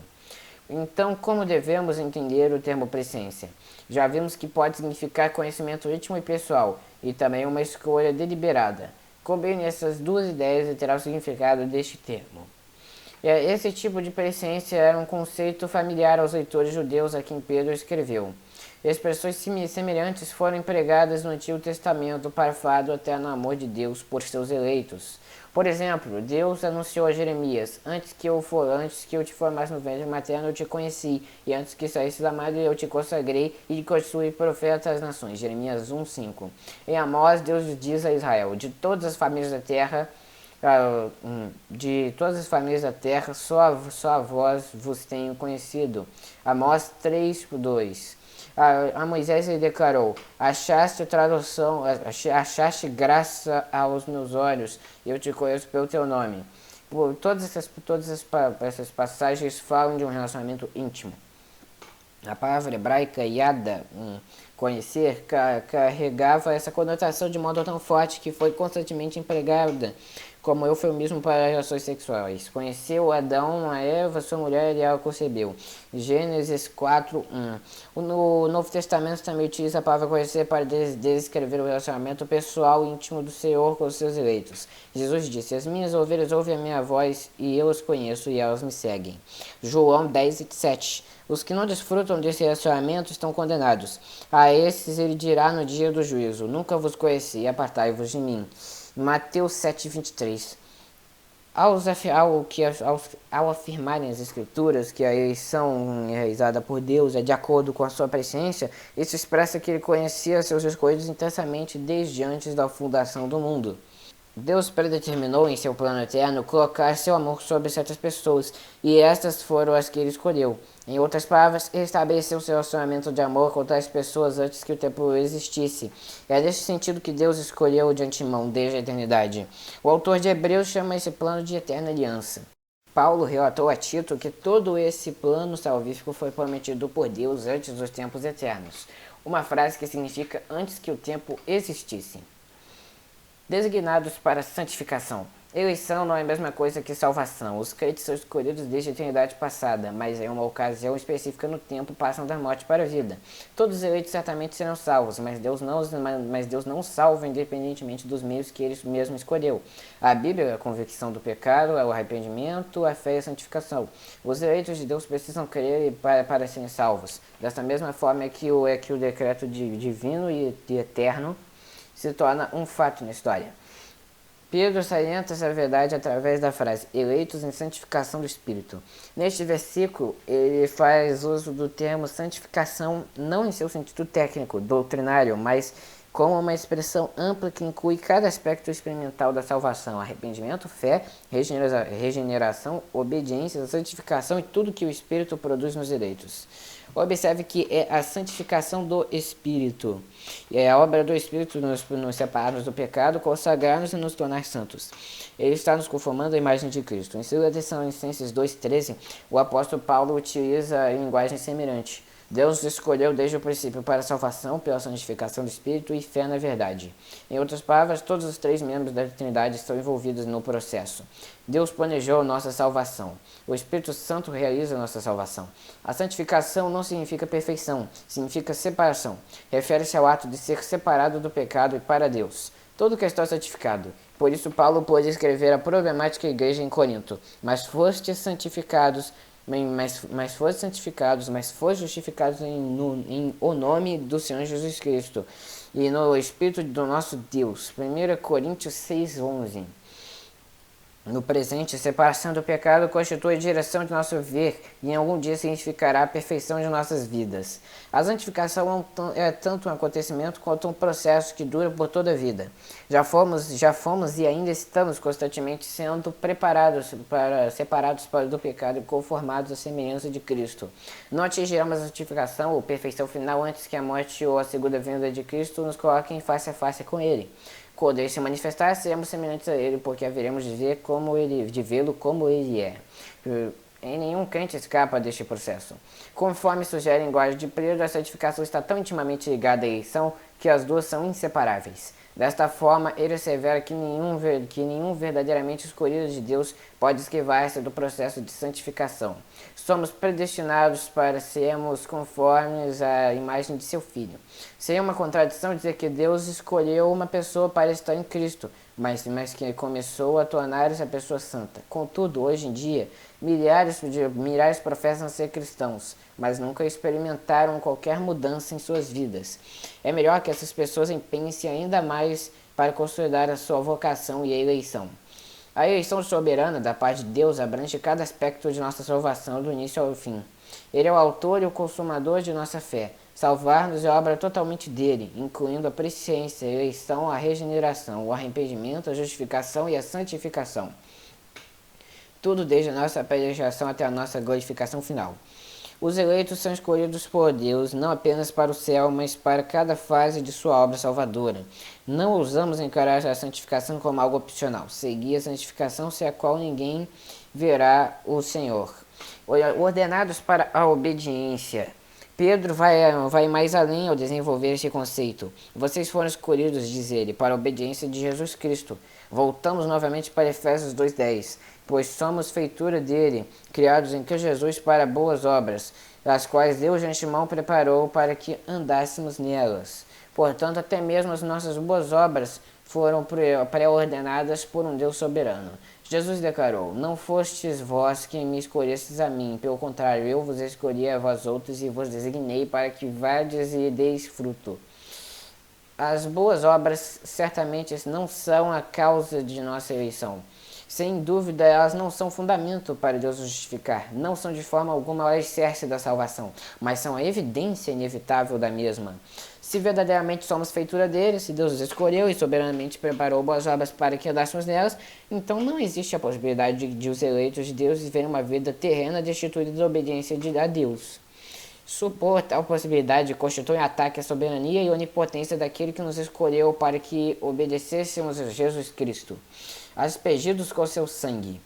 Então, como devemos entender o termo presciência? Já vimos que pode significar conhecimento íntimo e pessoal, e também uma escolha deliberada. Combine essas duas ideias e terá o significado deste termo. Esse tipo de presciência era um conceito familiar aos leitores judeus a quem Pedro escreveu. Expressões semelhantes foram empregadas no Antigo Testamento para falar do eterno amor de Deus por seus eleitos. Por exemplo, Deus anunciou a Jeremias: antes que eu te formasse no ventre materno, eu te conheci, e antes que saísse da madre, eu te consagrei e te constituí profeta às nações. Jeremias 1:5. Em Amós, Deus diz a Israel: de todas as famílias da terra, só a vós vos tenho conhecido. Amós 3:2. A Moisés ele declarou: achaste graça aos meus olhos, e eu te conheço pelo teu nome. Essas passagens falam de um relacionamento íntimo. A palavra hebraica yada, conhecer, carregava essa conotação de modo tão forte que foi constantemente empregada como eufemismo para relações sexuais. Conheceu Adão, a Eva, sua mulher, e ela concebeu. Gênesis 4:1. No Novo Testamento também utiliza a palavra conhecer para descrever o relacionamento pessoal e íntimo do Senhor com os seus eleitos. Jesus disse: as minhas ovelhas ouvem a minha voz, e eu as conheço, e elas me seguem. João 10:7. Os que não desfrutam desse relacionamento estão condenados. A esses ele dirá no dia do juízo: nunca vos conheci, apartai-vos de mim. Mateus 7:23. Ao afirmarem as escrituras que a eleição realizada por Deus é de acordo com a sua presciência, isso expressa que ele conhecia seus escolhidos intensamente desde antes da fundação do mundo. Deus predeterminou em seu plano eterno colocar seu amor sobre certas pessoas, e estas foram as que ele escolheu. Em outras palavras, ele estabeleceu seu relacionamento de amor com tais pessoas antes que o tempo existisse. É nesse sentido que Deus escolheu de antemão, desde a eternidade. O autor de Hebreus chama esse plano de eterna aliança. Paulo relatou a Tito que todo esse plano salvífico foi prometido por Deus antes dos tempos eternos. Uma frase que significa antes que o tempo existisse. Designados para santificação. Eleição não é a mesma coisa que salvação. Os crentes são escolhidos desde a eternidade passada, mas em uma ocasião específica no tempo passam da morte para a vida. Todos os eleitos certamente serão salvos, mas Deus não salva independentemente dos meios que ele mesmo escolheu. A Bíblia é a convicção do pecado, é o arrependimento, a fé e a santificação. Os eleitos de Deus precisam crer para serem salvos. Dessa mesma forma é que o decreto divino e eterno se torna um fato na história. Pedro salienta essa verdade através da frase eleitos em santificação do Espírito. Neste versículo, ele faz uso do termo santificação não em seu sentido técnico, doutrinário, mas como uma expressão ampla que inclui cada aspecto experimental da salvação: arrependimento, fé, regeneração, obediência, santificação e tudo que o Espírito produz nos eleitos. Observe que é a santificação do Espírito. É a obra do Espírito nos separarmos do pecado, consagrar-nos e nos tornar santos. Ele está nos conformando à imagem de Cristo. Em 2 Tessalonicenses 2:13, o apóstolo Paulo utiliza a linguagem semelhante. Deus escolheu desde o princípio para a salvação pela santificação do Espírito e fé na verdade. Em outras palavras, todos os três membros da Trindade estão envolvidos no processo. Deus planejou nossa salvação. O Espírito Santo realiza nossa salvação. A santificação não significa perfeição, significa separação. Refere-se ao ato de ser separado do pecado e para Deus. Todo cristão é santificado. Por isso, Paulo pôde escrever a problemática igreja em Corinto. Mas foste santificados, mas foste justificados em o nome do Senhor Jesus Cristo e no Espírito do nosso Deus. 1 Coríntios 6:11. No presente, a separação do pecado constitui a direção de nosso ver e em algum dia significará a perfeição de nossas vidas. A santificação é tanto um acontecimento quanto um processo que dura por toda a vida. Já fomos e ainda estamos constantemente sendo separados do pecado e conformados à semelhança de Cristo. Não atingiremos a santificação ou perfeição final antes que a morte ou a segunda vinda de Cristo nos coloquem face a face com Ele. Quando ele se manifestar, seremos semelhantes a ele, porque haveremos de vê-lo como ele é. Em nenhum crente escapa deste processo. Conforme sugere a linguagem de Pedro, a santificação está tão intimamente ligada à eleição que as duas são inseparáveis. Desta forma, ele assevera que nenhum verdadeiramente escolhido de Deus pode esquivar-se do processo de santificação. Somos predestinados para sermos conformes à imagem de seu Filho. Seria uma contradição dizer que Deus escolheu uma pessoa para estar em Cristo, mas que começou a tornar essa pessoa santa. Contudo, hoje em dia, milhares professam ser cristãos, mas nunca experimentaram qualquer mudança em suas vidas. É melhor que essas pessoas empenhem-se ainda mais para consolidar a sua vocação e a eleição. A eleição soberana da parte de Deus abrange cada aspecto de nossa salvação do início ao fim. Ele é o autor e o consumador de nossa fé. Salvar-nos é obra totalmente dele, incluindo a presciência, a eleição, a regeneração, o arrependimento, a justificação e a santificação. Tudo desde a nossa peregrinação até a nossa glorificação final. Os eleitos são escolhidos por Deus, não apenas para o céu, mas para cada fase de sua obra salvadora. Não ousamos encarar a santificação como algo opcional. Seguir a santificação sem a qual ninguém verá o Senhor. Ordenados para a obediência. Pedro vai mais além ao desenvolver esse conceito. Vocês foram escolhidos, diz ele, para a obediência de Jesus Cristo. Voltamos novamente para Efésios 2:10. Pois somos feitura dele, criados em Cristo Jesus para boas obras, as quais Deus de antemão preparou para que andássemos nelas. Portanto, até mesmo as nossas boas obras foram pré-ordenadas por um Deus soberano. Jesus declarou: não fostes vós quem me escolhestes a mim, pelo contrário, eu vos escolhi a vós outros e vos designei para que vades e deis fruto. As boas obras certamente não são a causa de nossa eleição. Sem dúvida, elas não são fundamento para Deus nos justificar, não são de forma alguma o alicerce da salvação, mas são a evidência inevitável da mesma. Se verdadeiramente somos feitura dele, se Deus os escolheu e soberanamente preparou boas obras para que andássemos nelas, então não existe a possibilidade de os eleitos de Deus viverem uma vida terrena destituída da obediência a Deus. Supor tal possibilidade constitui um ataque à soberania e onipotência daquele que nos escolheu para que obedecêssemos a Jesus Cristo, aspergidos com seu sangue.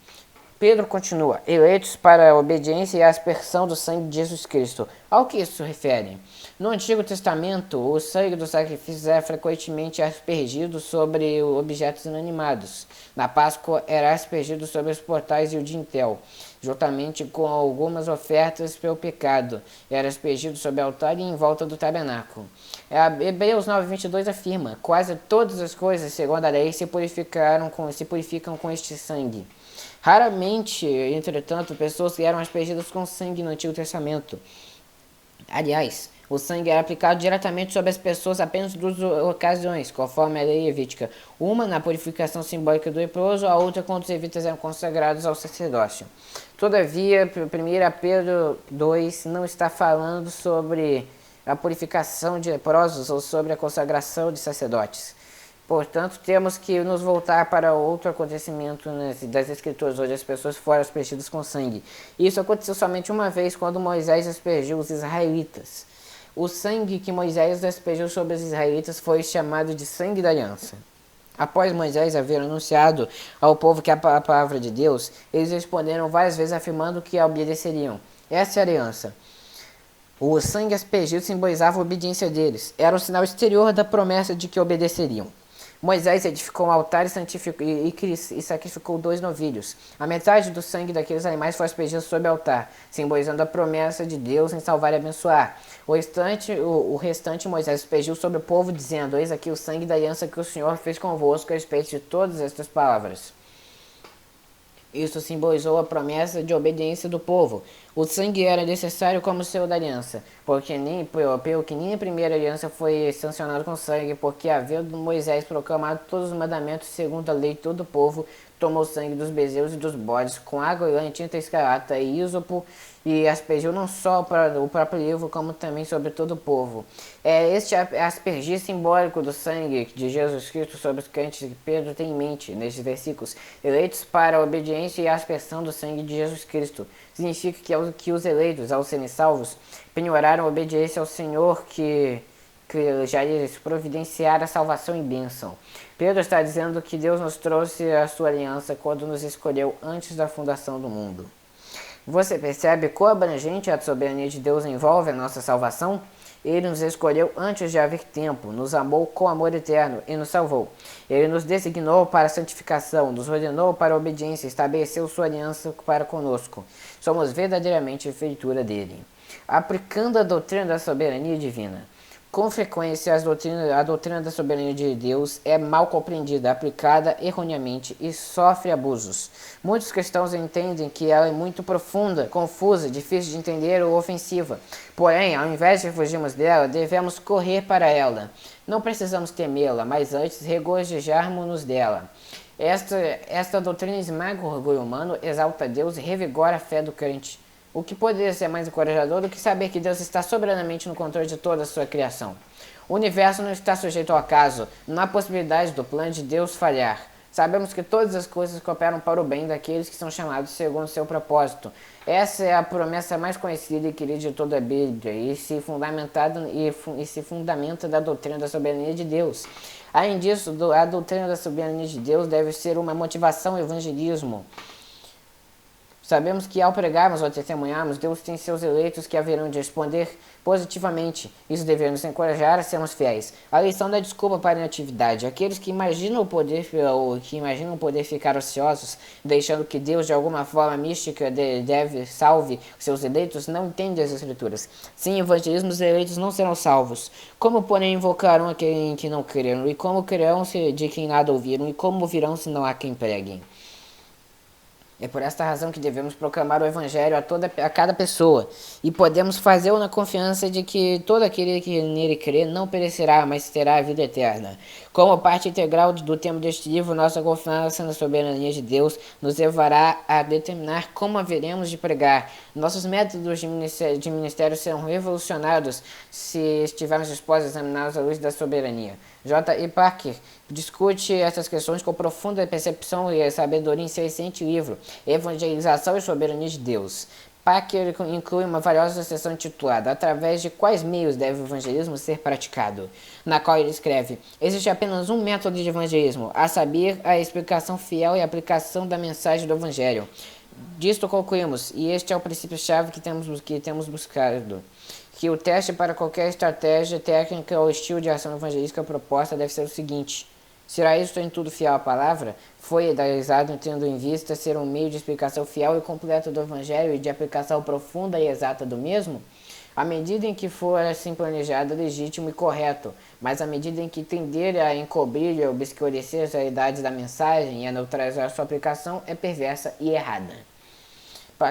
Pedro continua: eleitos para a obediência e a aspersão do sangue de Jesus Cristo. Ao que isso se refere? No Antigo Testamento, o sangue dos sacrifícios era frequentemente aspergido sobre objetos inanimados. Na Páscoa, era aspergido sobre os portais e o dintel, juntamente com algumas ofertas pelo pecado. Era aspergido sobre o altar e em volta do tabernáculo. Hebreus 9:22 afirma: quase todas as coisas, segundo a lei, se purificam com este sangue. Raramente, entretanto, pessoas que eram aspergidas com sangue no Antigo Testamento. Aliás, o sangue era aplicado diretamente sobre as pessoas apenas em duas ocasiões, conforme a lei levítica. Uma na purificação simbólica do leproso, a outra quando os levitas eram consagrados ao sacerdócio. Todavia, 1 Pedro 2 não está falando sobre a purificação de leprosos ou sobre a consagração de sacerdotes. Portanto, temos que nos voltar para outro acontecimento das Escrituras, onde as pessoas foram aspergidas com sangue. Isso aconteceu somente uma vez, quando Moisés aspergiu os israelitas. O sangue que Moisés aspergiu sobre os israelitas foi chamado de sangue da aliança. Após Moisés haver anunciado ao povo que a palavra de Deus, eles responderam várias vezes afirmando que a obedeceriam. Essa é a aliança. O sangue aspergido simbolizava a obediência deles. Era um sinal exterior da promessa de que obedeceriam. Moisés edificou um altar e sacrificou 2 novilhos. A metade do sangue daqueles animais foi aspergido sobre o altar, simbolizando a promessa de Deus em salvar e abençoar. O restante Moisés aspergiu sobre o povo, dizendo: eis aqui o sangue da aliança que o Senhor fez convosco a respeito de todas estas palavras. Isso simbolizou a promessa de obediência do povo. O sangue era necessário como selo da aliança, pelo que nem a primeira aliança foi sancionada com sangue, porque havendo Moisés proclamado todos os mandamentos segundo a lei, todo o povo tomou o sangue dos bezerros e dos bodes com água, lã, tinta escarlata e ísopo e aspergiu não só para o próprio livro, como também sobre todo o povo. Este aspergir simbólico do sangue de Jesus Cristo sobre os crentes que Pedro tem em mente nestes versículos, eleitos para a obediência e a aspersão do sangue de Jesus Cristo, significa que os eleitos, ao serem salvos, penhoraram a obediência ao Senhor que já lhes providenciara a salvação e bênção. Pedro está dizendo que Deus nos trouxe a sua aliança quando nos escolheu antes da fundação do mundo. Você percebe quão abrangente a soberania de Deus envolve a nossa salvação? Ele nos escolheu antes de haver tempo, nos amou com amor eterno e nos salvou. Ele nos designou para a santificação, nos ordenou para a obediência, estabeleceu sua aliança para conosco. Somos verdadeiramente feitura dele. Aplicando a doutrina da soberania divina. Com frequência, a doutrina da soberania de Deus é mal compreendida, aplicada erroneamente e sofre abusos. Muitos cristãos entendem que ela é muito profunda, confusa, difícil de entender ou ofensiva. Porém, ao invés de fugirmos dela, devemos correr para ela. Não precisamos temê-la, mas antes regozijarmos-nos dela. Esta doutrina esmaga o orgulho humano, exalta Deus e revigora a fé do crente. O que poderia ser mais encorajador do que saber que Deus está soberanamente no controle de toda a sua criação. O universo não está sujeito ao acaso, não há possibilidade do plano de Deus falhar. Sabemos que todas as coisas cooperam para o bem daqueles que são chamados segundo seu propósito. Essa é a promessa mais conhecida e querida de toda a Bíblia e se fundamenta da doutrina da soberania de Deus. Além disso, a doutrina da soberania de Deus deve ser uma motivação ao evangelismo. Sabemos que ao pregarmos ou testemunharmos, Deus tem seus eleitos que haverão de responder positivamente. Isso deve nos encorajar a sermos fiéis. A lição da desculpa para a inatividade. Aqueles que imaginam poder ficar ociosos, deixando que Deus de alguma forma mística salve seus eleitos, não entendem as Escrituras. Sem evangelismo, os eleitos não serão salvos. Como, porém, invocarão aquele em que não creram? E como crerão de quem nada ouviram? E como ouvirão se não há quem pregue? É por esta razão que devemos proclamar o Evangelho a cada pessoa, e podemos fazê-lo na confiança de que todo aquele que nele crê não perecerá, mas terá a vida eterna. Como parte integral do tema deste livro, nossa confiança na soberania de Deus nos levará a determinar como haveremos de pregar. Nossos métodos de ministério serão revolucionados se estivermos dispostos a examiná-los à luz da soberania. J. E. Parker discute essas questões com profunda percepção e sabedoria em seu recente livro, Evangelização e Soberania de Deus. Parker inclui uma valiosa seção intitulada Através de quais meios deve o evangelismo ser praticado, na qual ele escreve: existe apenas um método de evangelismo, a saber, a explicação fiel e aplicação da mensagem do evangelho. Disto concluímos, e este é o princípio-chave que temos buscado, que o teste para qualquer estratégia, técnica ou estilo de ação evangelística proposta deve ser o seguinte: será isto em tudo fiel à palavra? Foi idealizado tendo em vista ser um meio de explicação fiel e completa do Evangelho e de aplicação profunda e exata do mesmo? À medida em que for assim planejado, legítimo e correto, mas à medida em que tender a encobrir e obscurecer as realidades da mensagem e a neutralizar sua aplicação, é perversa e errada.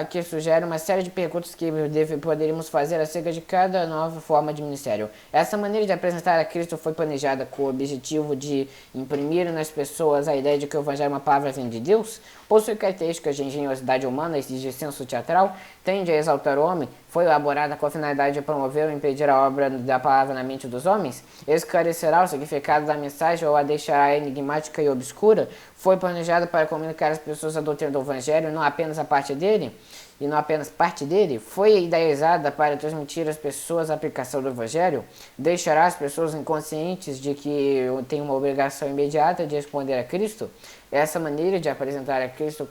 Que sugere uma série de perguntas que poderíamos fazer acerca de cada nova forma de ministério. Essa maneira de apresentar a Cristo foi planejada com o objetivo de imprimir nas pessoas a ideia de que o Evangelho é uma palavra vinda de Deus? Possui características de engenhosidade humana e de senso teatral? Tende a exaltar o homem? Foi elaborada com a finalidade de promover ou impedir a obra da palavra na mente dos homens? Esclarecerá o significado da mensagem ou a deixará enigmática e obscura? Foi planejada para comunicar às pessoas a doutrina do Evangelho e não apenas a parte dele? Foi idealizada para transmitir às pessoas a aplicação do Evangelho? Deixará as pessoas inconscientes de que têm uma obrigação imediata de responder a Cristo? Essa maneira de apresentar a Cristo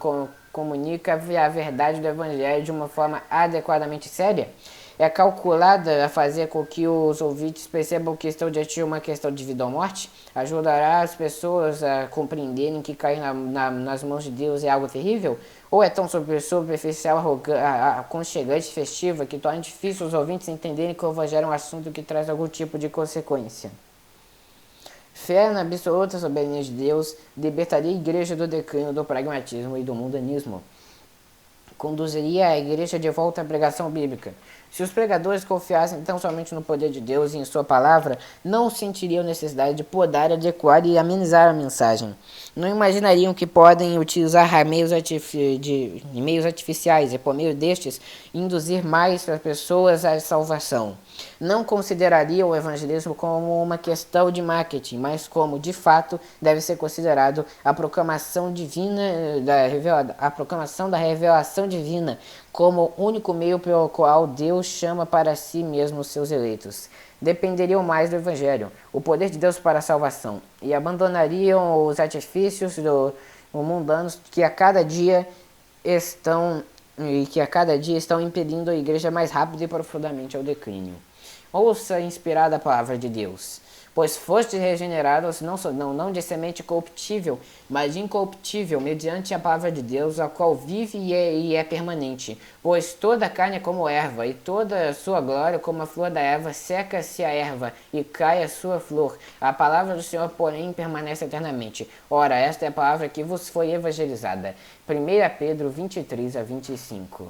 comunica a verdade do Evangelho de uma forma adequadamente séria? É calculada a fazer com que os ouvintes percebam que estão diante de uma questão de vida ou morte? Ajudará as pessoas a compreenderem que cair nas mãos de Deus é algo terrível? Ou é tão superficial, aconchegante e festiva que torna difícil os ouvintes entenderem que o Evangelho é um assunto que traz algum tipo de consequência? Fé na absoluta soberania de Deus libertaria a igreja do declínio do pragmatismo e do mundanismo. Conduziria a igreja de volta à pregação bíblica. Se os pregadores confiassem tão somente no poder de Deus e em sua palavra, não sentiriam necessidade de podar, adequar e amenizar a mensagem. Não imaginariam que podem utilizar meios artificiais e, por meio destes, induzir mais as pessoas à salvação. Não considerariam o evangelismo como uma questão de marketing, mas como, de fato, deve ser considerado a proclamação da revelação divina como o único meio pelo qual Deus Deus chama para si mesmo os seus eleitos, dependeriam mais do Evangelho, o poder de Deus para a salvação, e abandonariam os artifícios mundanos que a cada dia estão impelindo a igreja mais rápido e profundamente ao declínio. Ouça a inspirada palavra de Deus. Pois fostes regenerados não de semente corruptível, mas incorruptível, mediante a palavra de Deus, a qual vive e é permanente. Pois toda a carne é como erva, e toda a sua glória como a flor da erva, seca-se a erva, e cai a sua flor. A palavra do Senhor, porém, permanece eternamente. Ora, esta é a palavra que vos foi evangelizada. 1 Pedro 23 a 25.